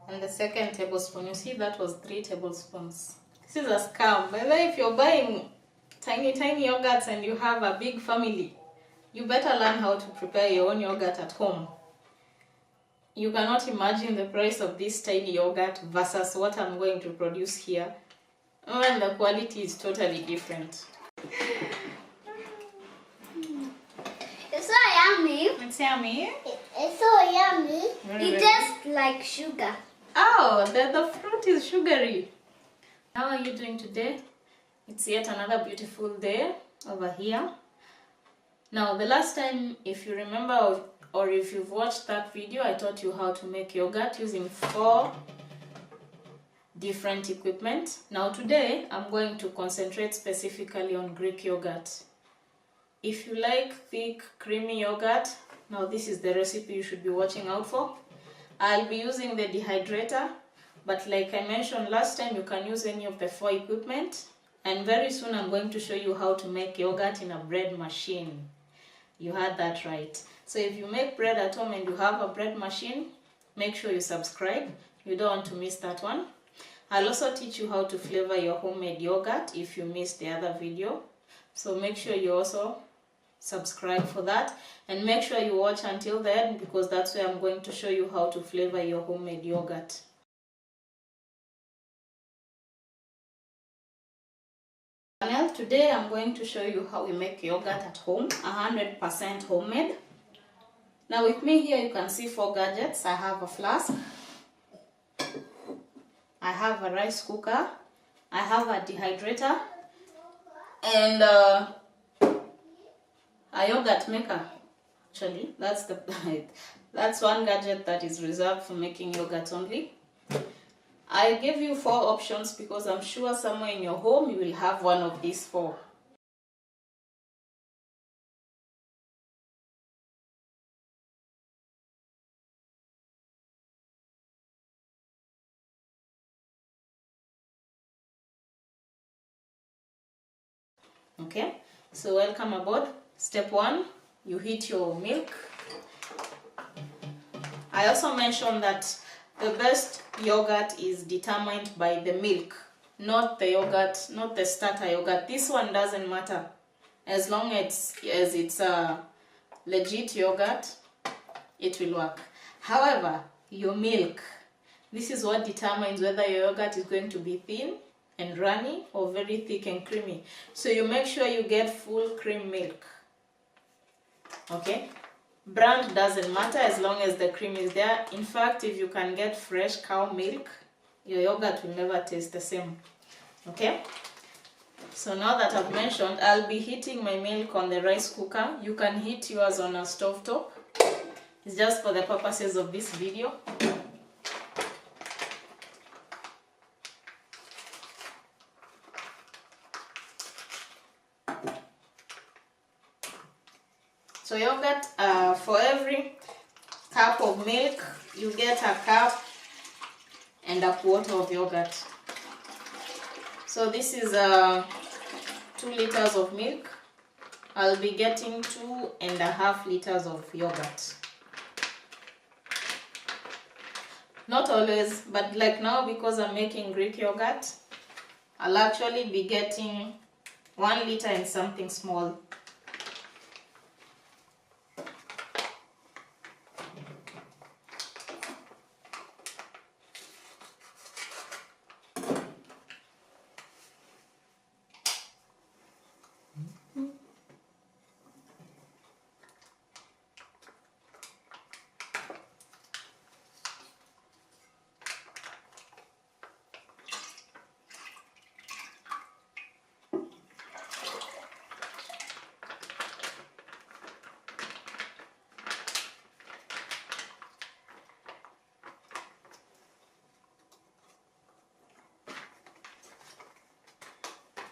And the second tablespoon, you see that was 3 tablespoons. This is a scam. By the way, if you're buying tiny yogurts and you have a big family, you better learn how to prepare your own yogurt at home. You cannot imagine the price of this tiny yogurt versus what I'm going to produce here. And the quality is totally different. It's so yummy. It's yummy? It's so yummy. It tastes like sugar. Oh, the fruit is sugary. How are you doing today? It's yet another beautiful day over here. Now, the last time, if you remember or if you've watched that video, I taught you how to make yogurt using 4 different equipment. Now today, I'm going to concentrate specifically on Greek yogurt. If you like thick, creamy yogurt, now this is the recipe you should be watching out for. I'll be using the dehydrator, but like I mentioned last time, you can use any of the 4 equipment. And very soon I'm going to show you how to make yogurt in a bread machine. You heard that right. So if you make bread at home and you have a bread machine, make sure you subscribe. You don't want to miss that one. I'll also teach you how to flavor your homemade yogurt if you missed the other video. So make sure you also subscribe for that. And make sure you watch until the end, because that's where I'm going to show you how to flavor your homemade yogurt. Today I'm going to show you how we make yogurt at home, 100% homemade. Now with me here you can see 4 gadgets. I have a flask, I have a rice cooker, I have a dehydrator, and a yogurt maker. Actually, that's one gadget that is reserved for making yogurt only. I gave you 4 options because I'm sure somewhere in your home you will have one of these 4. Okay, so welcome aboard. Step 1, you heat your milk. I also mentioned that the best yogurt is determined by the milk, not the yogurt, not the starter yogurt. This one doesn't matter. As long as it's a legit yogurt, it will work. However, your milk, this is what determines whether your yogurt is going to be thin and runny or very thick and creamy. So you make sure you get full cream milk. Okay? Brand doesn't matter as long as the cream is there. In fact, if you can get fresh cow milk, your yogurt will never taste the same. Okay? So now that I've mentioned, I'll be heating my milk on the rice cooker. You can heat yours on a stovetop. It's just for the purposes of this video. So yogurt, for every cup of milk, you get a cup and a quarter of yogurt. So this is 2 liters of milk. I'll be getting 2.5 liters of yogurt. Not always, but like now, because I'm making Greek yogurt, I'll actually be getting 1 liter and something small.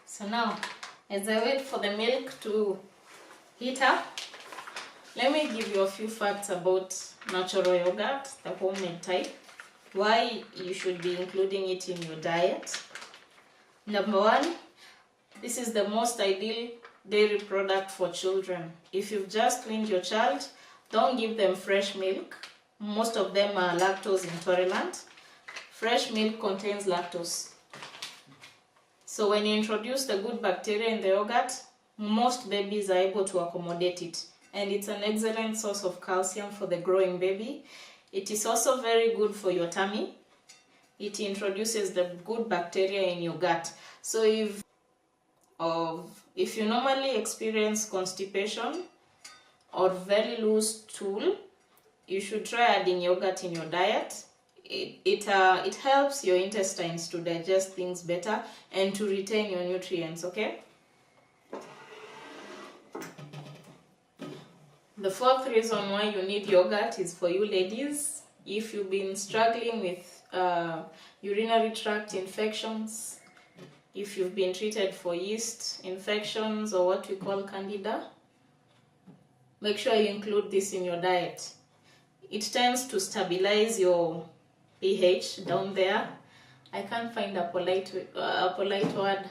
So now, as I wait for the milk to heat up, let me give you a few facts about natural yogurt, the homemade type, why you should be including it in your diet. Number 1, this is the most ideal dairy product for children. If you've just weaned your child, don't give them fresh milk. Most of them are lactose intolerant. fresh milk contains lactose. So when you introduce the good bacteria in the yogurt, most babies are able to accommodate it. And it's an excellent source of calcium for the growing baby. It is also very good for your tummy. It introduces the good bacteria in your gut. So if you normally experience constipation or very loose stool, you should try adding yogurt in your diet. It helps your intestines to digest things better and to retain your nutrients, okay? The fourth reason why you need yogurt is for you ladies. If you've been struggling with urinary tract infections, if you've been treated for yeast infections or what we call candida, make sure you include this in your diet. It tends to stabilize your pH down there. I can't find a polite word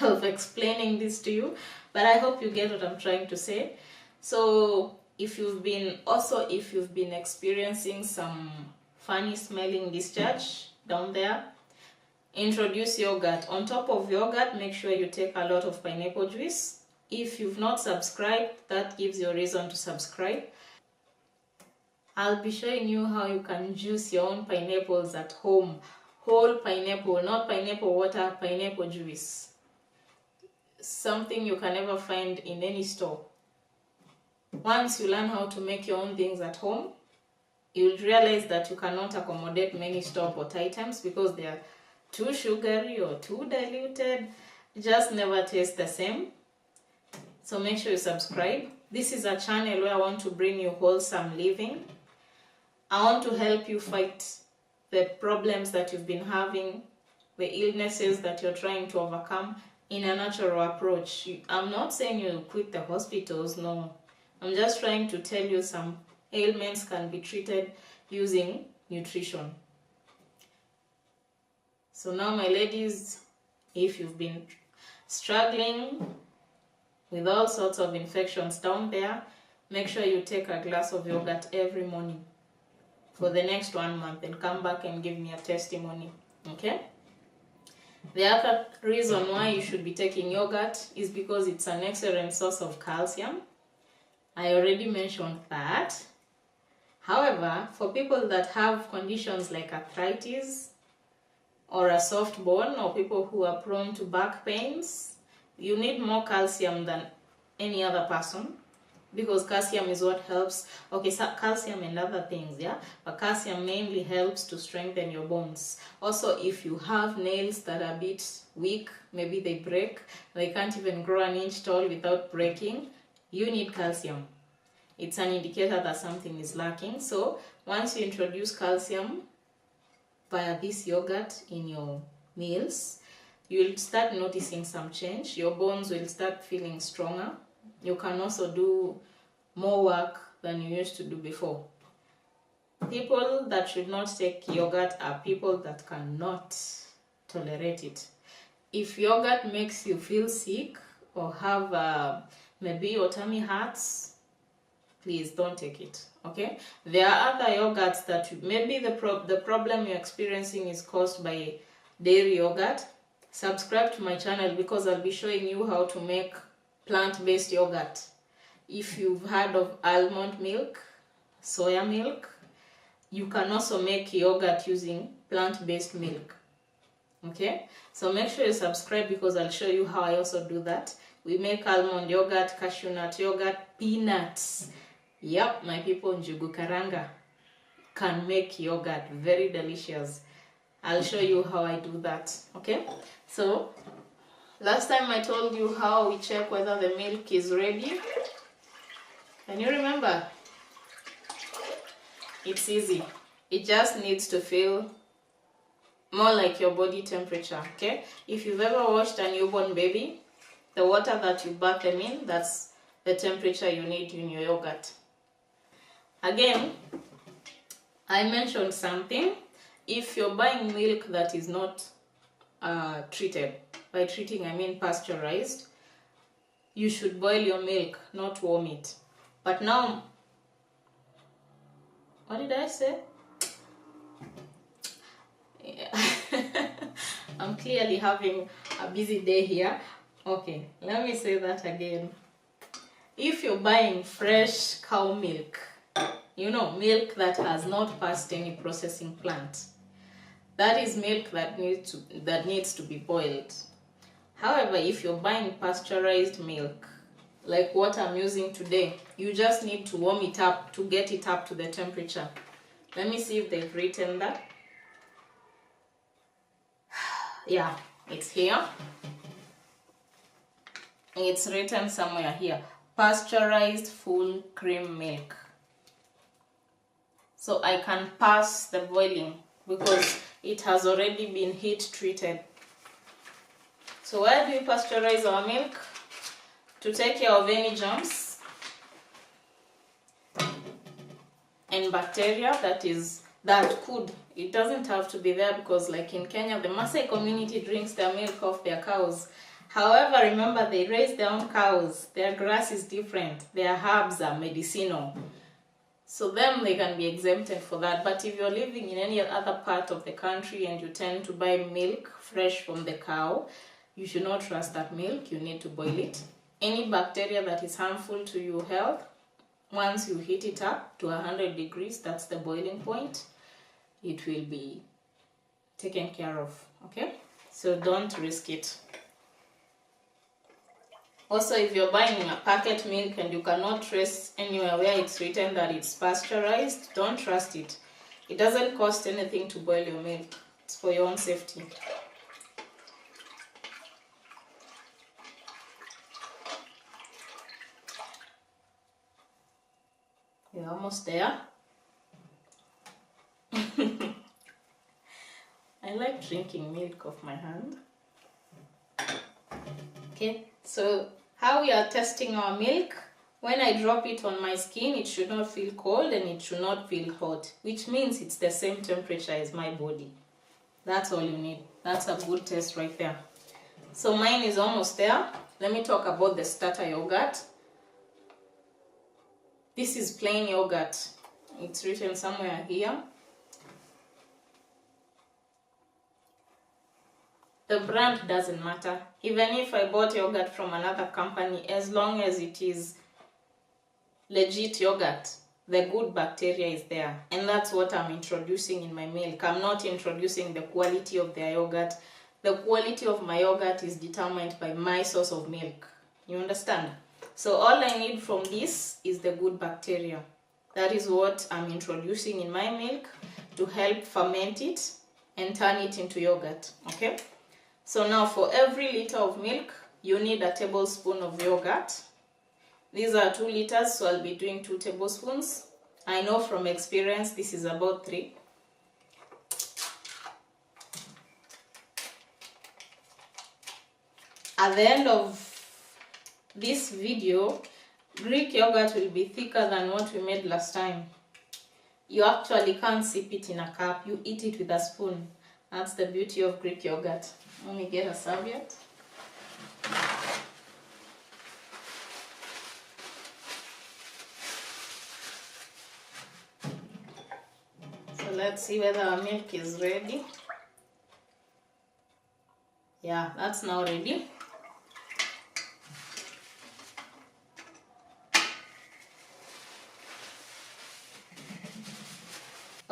of explaining this to you, but I hope you get what I'm trying to say. So if you've been experiencing some funny smelling discharge down there, introduce yogurt. On top of yogurt, make sure you take a lot of pineapple juice. If you've not subscribed, that gives you a reason to subscribe. I'll be showing you how you can juice your own pineapples at home. Whole pineapple, not pineapple water, pineapple juice. Something you can never find in any store. Once you learn how to make your own things at home, you'll realize that you cannot accommodate many store-bought items because they are too sugary or too diluted, just never taste the same. So make sure you subscribe. This is a channel where I want to bring you wholesome living. I want to help you fight the problems that you've been having, the illnesses that you're trying to overcome in a natural approach. I'm not saying you quit the hospitals, no. I'm just trying to tell you some ailments can be treated using nutrition. So now, my ladies, if you've been struggling with all sorts of infections down there, make sure you take a glass of yogurt every morning for the next 1 month and come back and give me a testimony, okay? The other reason why you should be taking yogurt is because it's an excellent source of calcium. I already mentioned that. However, for people that have conditions like arthritis or a soft bone, or people who are prone to back pains, you need more calcium than any other person, because calcium is what helps. Okay, so calcium and other things, yeah, but calcium mainly helps to strengthen your bones. Also, if you have nails that are a bit weak, maybe they break, they can't even grow an inch tall without breaking, you need calcium. It's an indicator that something is lacking. So once you introduce calcium via this yogurt in your meals, you'll start noticing some change. Your bones will start feeling stronger. You can also do more work than you used to do before. People that should not take yogurt are people that cannot tolerate it. If yogurt makes you feel sick or have maybe your tummy hurts, please don't take it, okay? There are other yogurts that maybe the problem you're experiencing is caused by dairy yogurt. Subscribe to my channel because I'll be showing you how to make plant-based yogurt. If you've heard of almond milk, soya milk, you can also make yogurt using plant-based milk, okay? So make sure you subscribe because I'll show you how I also do that. We make almond yogurt, cashew nut yogurt, peanuts. Yep, my people in Njugu Karanga can make yogurt, very delicious. I'll show you how I do that, okay? So last time I told you how we check whether the milk is ready. Can you remember? It's easy. It just needs to feel more like your body temperature, okay? If you've ever watched a newborn baby, the water that you bath them in, that's the temperature you need in your yogurt. Again, I mentioned something. If you're buying milk that is not treated, by treating I mean pasteurized, you should boil your milk, not warm it. But now, what did I say? I'm clearly having a busy day here. Okay, let me say that again. If you're buying fresh cow milk, you know, milk that has not passed any processing plant, that is milk that needs to be boiled. However, if you're buying pasteurized milk, like what I'm using today, you just need to warm it up to get it up to the temperature. Let me see if they've written that. Yeah, it's here. It's written somewhere here. Pasteurized full cream milk. So I can pass the boiling because it has already been heat treated. So why do we pasteurize our milk? To take care of any germs and bacteria that could, it doesn't have to be there, because like in Kenya, the Maasai community drinks their milk off their cows. However, remember, they raise their own cows. Their grass is different. Their herbs are medicinal. So them, they can be exempted for that. But if you're living in any other part of the country and you tend to buy milk fresh from the cow, you should not trust that milk. You need to boil it. Any bacteria that is harmful to your health, once you heat it up to 100 degrees, that's the boiling point, it will be taken care of, okay? So don't risk it. Also, if you're buying a packet milk and you cannot trace anywhere where it's written that it's pasteurized, don't trust it. It doesn't cost anything to boil your milk. It's for your own safety. We're almost there. I like drinking milk off my hand. Okay, so how we are testing our milk: when I drop it on my skin, it should not feel cold and it should not feel hot, which means it's the same temperature as my body. That's all you need. That's a good test right there. So mine is almost there. Let me talk about the starter yogurt. This is plain yogurt. It's written somewhere here. The brand doesn't matter. Even if I bought yogurt from another company, as long as it is legit yogurt, the good bacteria is there. And that's what I'm introducing in my milk. I'm not introducing the quality of their yogurt. The quality of my yogurt is determined by my source of milk. You understand? So all I need from this is the good bacteria. That is what I'm introducing in my milk to help ferment it and turn it into yogurt, okay? So now for every liter of milk, you need a tablespoon of yogurt. These are 2 liters, so I'll be doing 2 tablespoons. I know from experience this is about 3. At the end of this video, Greek yogurt will be thicker than what we made last time. You actually can't sip it in a cup, you eat it with a spoon. That's the beauty of Greek yogurt. Let me get a serviette. So let's see whether our milk is ready. Yeah, that's now ready.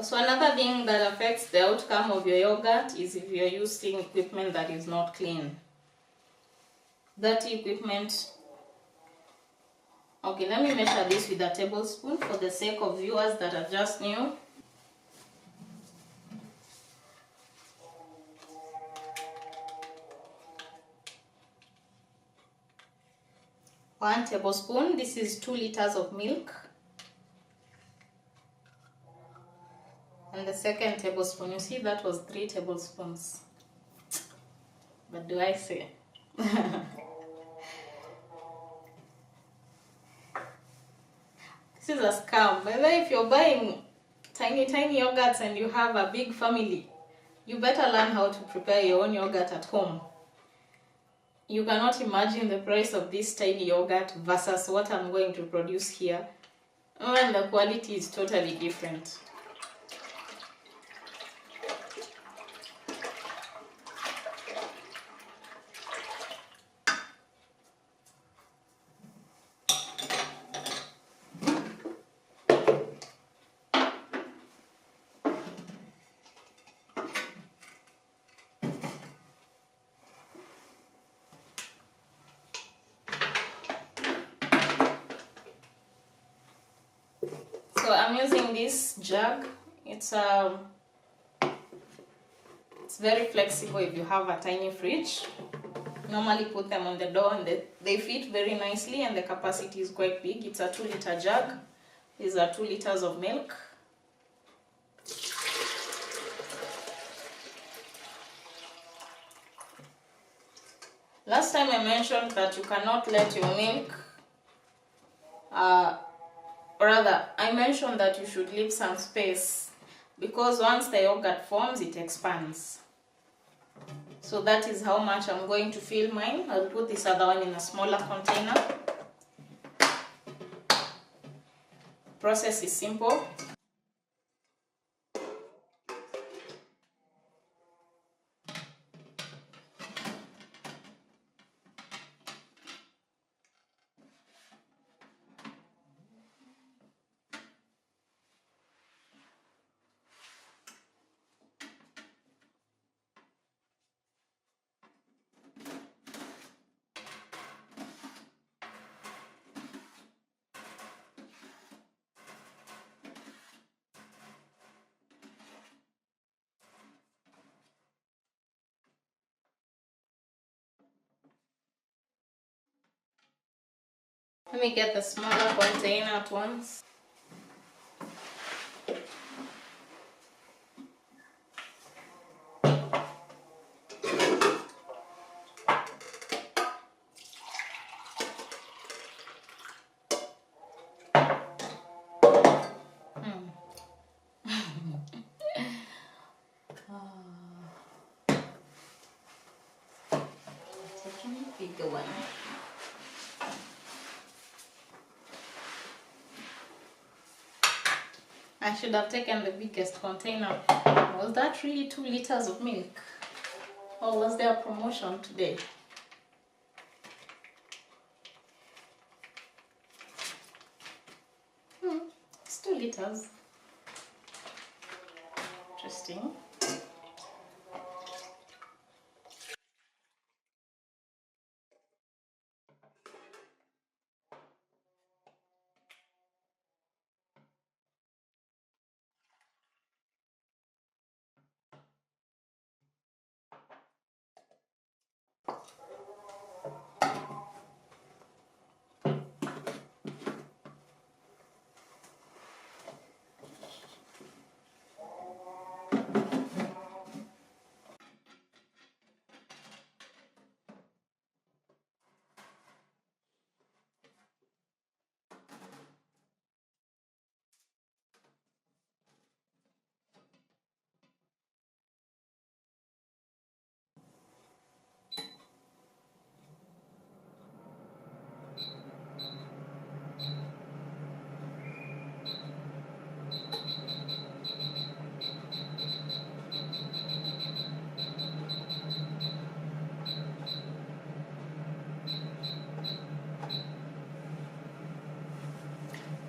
So another thing that affects the outcome of your yogurt is if you're using equipment that is not clean. Dirty equipment. Okay, let me measure this with a tablespoon for the sake of viewers that are just new. One tablespoon. This is 2 liters of milk. And the second tablespoon, you see that was 3 tablespoons. But do I say? This is a scam. By the way, if you're buying tiny yogurts and you have a big family, you better learn how to prepare your own yogurt at home. You cannot imagine the price of this tiny yogurt versus what I'm going to produce here. And the quality is totally different. I'm using this jug. It's very flexible if you have a tiny fridge. Normally put them on the door and they fit very nicely, and the capacity is quite big. It's a 2-liter jug. These are 2 liters of milk. Last time I mentioned that you cannot let your milk, I mentioned that you should leave some space, because once the yogurt forms, it expands. So that is how much I'm going to fill mine. I'll put this other one in a smaller container. Process is simple. Let me get the smaller container at once. Taking a bigger one. I should have taken the biggest container. Was that really 2 liters of milk? Or was there a promotion today? It's 2 liters. Interesting.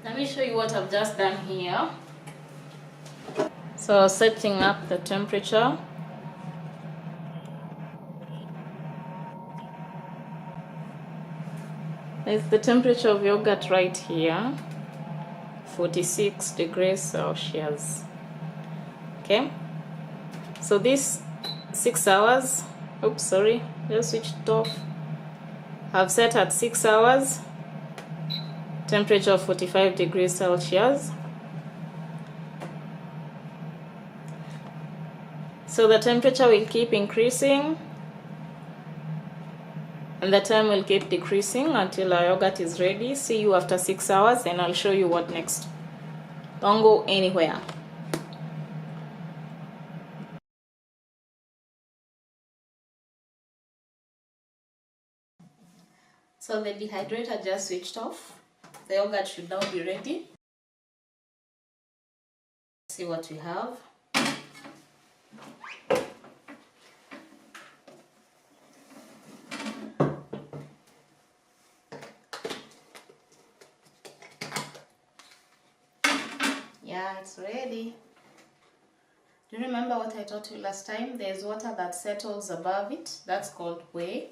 Let me show you what I've just done here. So setting up the temperature. There's the temperature of yogurt right here, 46 degrees Celsius. Okay, so this 6 hours, oops, sorry, just switched it off. I've set at 6 hours, temperature of 45 degrees Celsius. So the temperature will keep increasing and the time will keep decreasing until our yogurt is ready. See you after 6 hours and I'll show you what next. Don't go anywhere. So the dehydrator just switched off. The yogurt should now be ready. See what we have. Yeah, it's ready. Do you remember what I taught you last time? There's water that settles above it. That's called whey.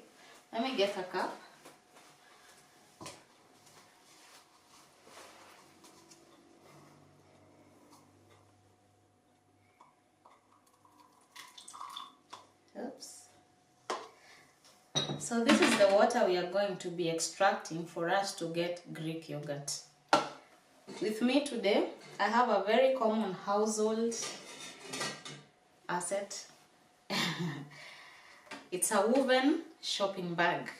Let me get a cup. So this is the water we are going to be extracting for us to get Greek yogurt. With me today, I have a very common household asset. It's a woven shopping bag.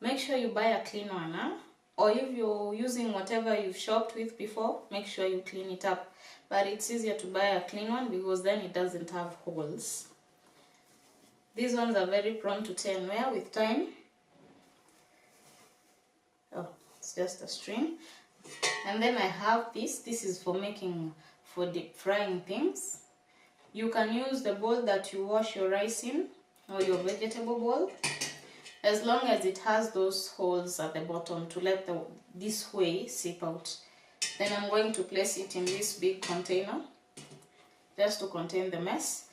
Make sure you buy a clean one, huh? Or if you're using whatever you've shopped with before, make sure you clean it up. But it's easier to buy a clean one because then it doesn't have holes. These ones are very prone to tear and wear with time. Oh, it's just a string. And then I have this. This is for deep frying things. You can use the bowl that you wash your rice in, or your vegetable bowl, as long as it has those holes at the bottom to let this whey seep out. Then I'm going to place it in this big container just to contain the mess.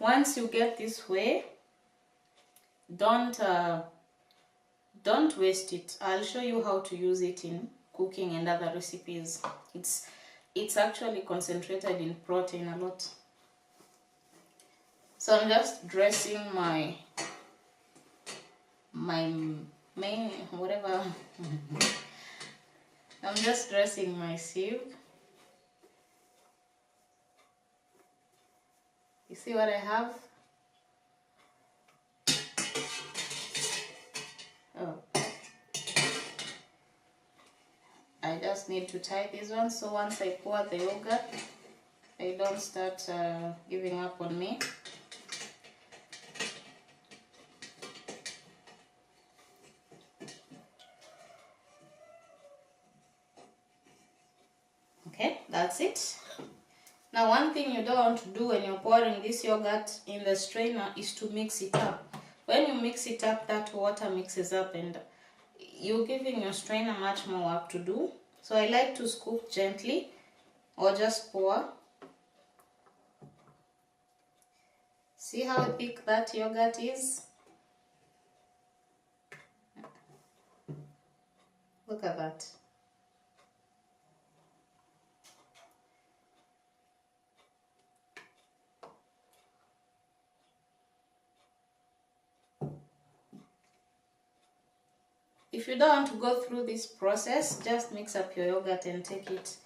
Once you get this whey, don't waste it. I'll show you how to use it in cooking and other recipes. It's actually concentrated in protein a lot. So I'm just dressing my main whatever. I'm just dressing my sieve. You see what I have? Oh, I just need to tie this one so once I pour the yogurt, I don't start giving up on me. Okay, that's it. Now one thing you don't want to do when you're pouring this yogurt in the strainer is to mix it up. When you mix it up, that water mixes up and you're giving your strainer much more work to do. So I like to scoop gently or just pour. See how thick that yogurt is? Look at that. If you don't want to go through this process, just mix up your yogurt and take it.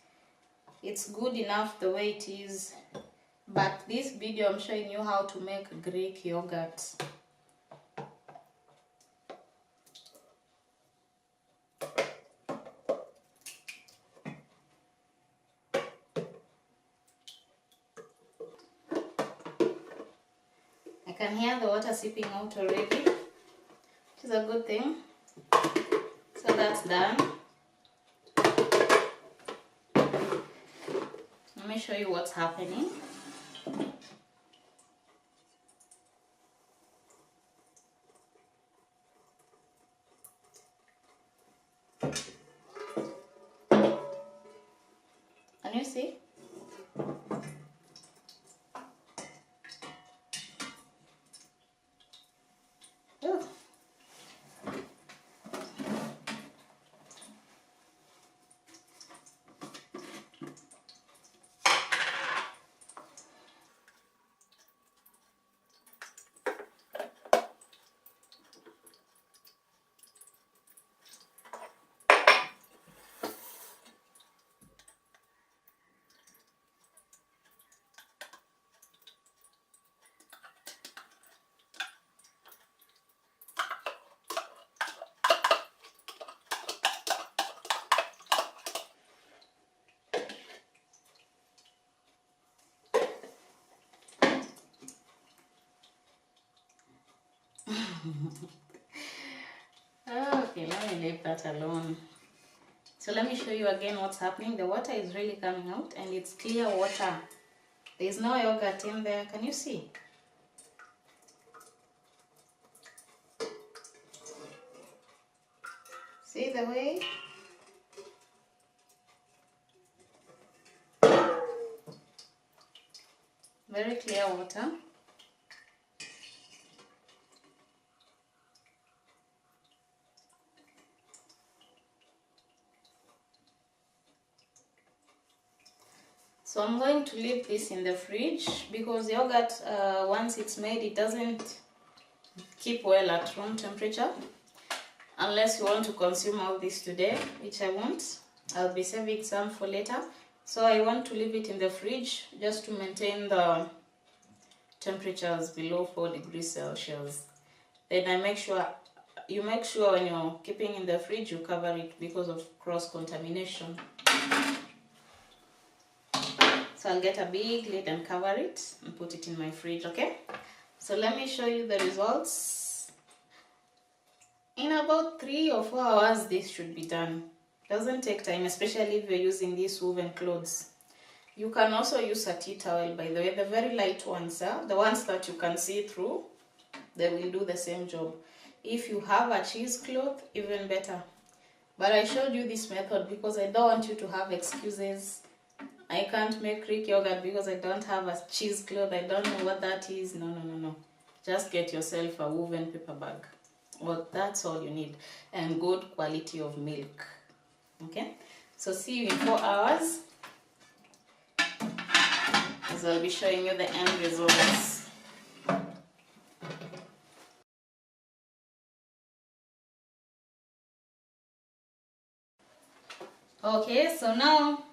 It's good enough the way it is. But this video I'm showing you how to make Greek yogurt. I can hear the water seeping out already, which is a good thing. So that's done. Let me show you what's happening. Can you see? Oh. Okay, let me leave that alone. So let me show you again what's happening. The water is really coming out and it's clear water. There's no yogurt in there. Can you see? See the way? Very clear water. So I'm going to leave this in the fridge because yogurt, once it's made, it doesn't keep well at room temperature, unless you want to consume all this today, which I won't. I'll be saving some for later. So I want to leave it in the fridge just to maintain the temperatures below 4 degrees Celsius. Then I make sure when you're keeping in the fridge you cover it because of cross-contamination. So I'll get a big lid and cover it and put it in my fridge, okay? So let me show you the results. In about 3 or 4 hours this should be done. Doesn't take time, especially if you're using these woven clothes. You can also use a tea towel, by the way, the very light ones, the ones that you can see through, they will do the same job. If you have a cheesecloth, even better. But I showed you this method because I don't want you to have excuses. I can't make Greek yogurt because I don't have a cheesecloth. I don't know what that is. No. Just get yourself a woven paper bag. Well, that's all you need. And good quality of milk. Okay? So see you in 4 hours. As I'll be showing you the end results. Okay, so now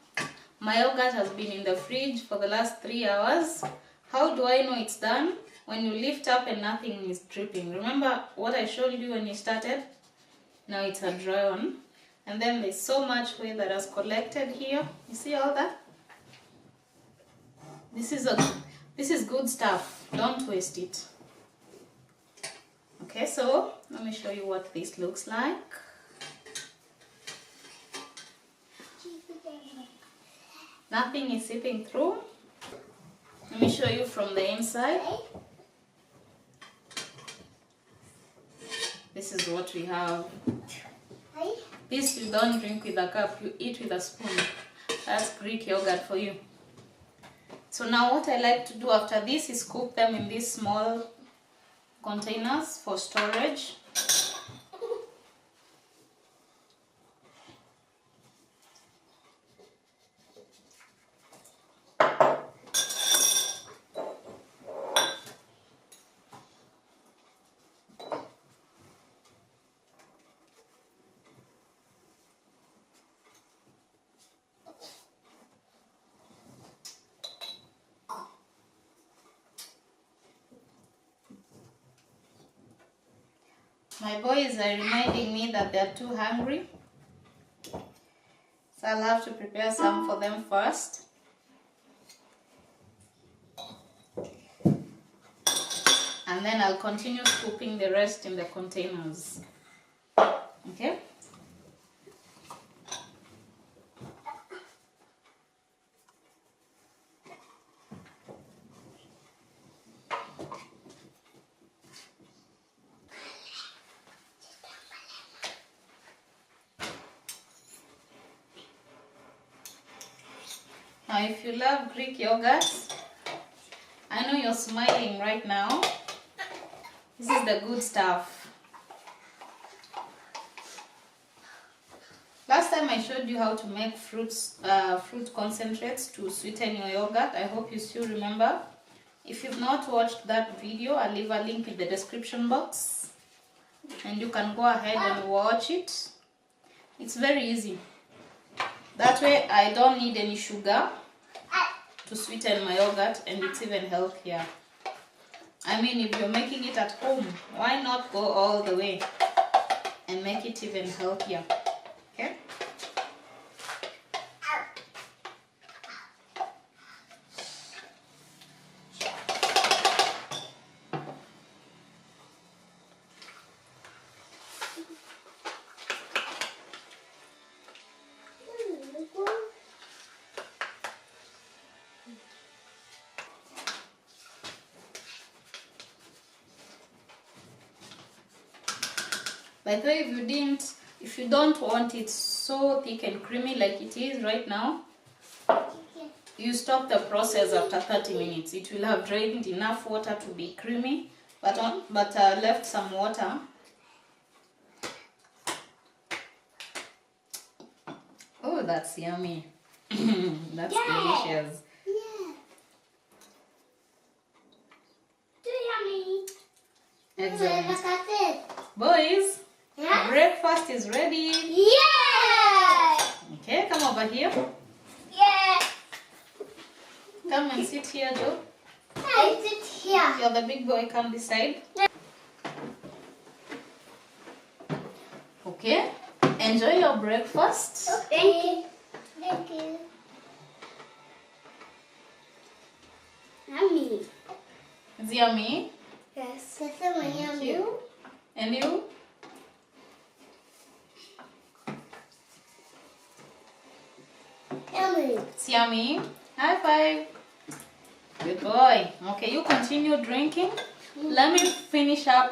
my yogurt has been in the fridge for the last 3 hours. How do I know it's done? When you lift up and nothing is dripping. Remember what I showed you when you started? Now it's a dry one. And then there's so much whey that has collected here. You see all that? This is good stuff. Don't waste it. Okay, so let me show you what this looks like. Nothing is seeping through. Let me show you from the inside. This is what we have. This you don't drink with a cup, you eat with a spoon. That's Greek yogurt for you. So now what I like to do after this is cook them in these small containers for storage. My boys are reminding me that they're too hungry, so I'll have to prepare some for them first. And then I'll continue scooping the rest in the containers. Okay? Now if you love Greek yogurt, I know you're smiling right now. This is the good stuff. Last time I showed you how to make fruit concentrates to sweeten your yogurt. I hope you still remember. If you've not watched that video, I'll leave a link in the description box. And you can go ahead and watch it. It's very easy. That way I don't need any sugar to sweeten my yogurt, and it's even healthier. I mean, if you're making it at home, why not go all the way and make it even healthier? Okay? By the way, if you don't want it so thick and creamy like it is right now, you stop the process after 30 minutes. It will have drained enough water to be creamy, but left some water. Oh, that's yummy. That's delicious. Yeah. Too yummy. Excellent. Look at it. Boys, Yeah. breakfast is ready. Yeah. Okay, come over here. Yeah. Come and sit here, Joe. I sit here. You're the big boy, come this side. Okay, enjoy your breakfast. Thank you. Thank you. Yummy. It's yummy. Yes. That's so Thank yummy. you. And you? Yummy. It's yummy. High five. Good boy. Okay, you continue drinking. Let me finish up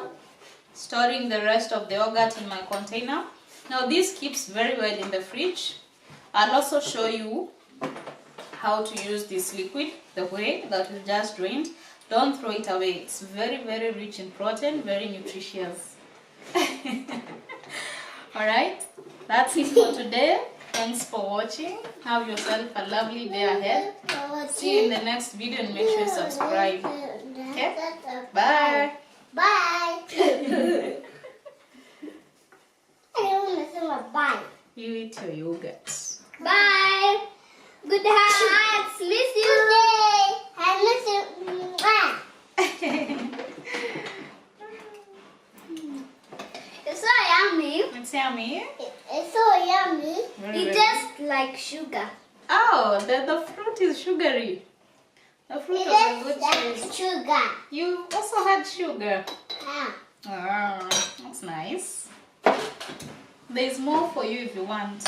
storing the rest of the yogurt in my container. Now this keeps very well in the fridge. I'll also show you how to use this liquid, the whey that we just drained. Don't throw it away. It's very, very rich in protein, very nutritious. Alright, that's it for today. Thanks for watching. Have yourself a lovely day ahead. See you in the next video and make sure you subscribe. Okay? Bye. Bye. I don't want to say bye. You eat your yogurt. Bye. Good night. Miss you. Good day. I miss you. It's so yummy. It's yummy. It's so yummy. Very, It very tastes like sugar. Oh, the fruit is sugary. The fruit It was a tastes good like choice. sugar. You also had sugar. Yeah. Ah, that's nice. There's more for you if you want.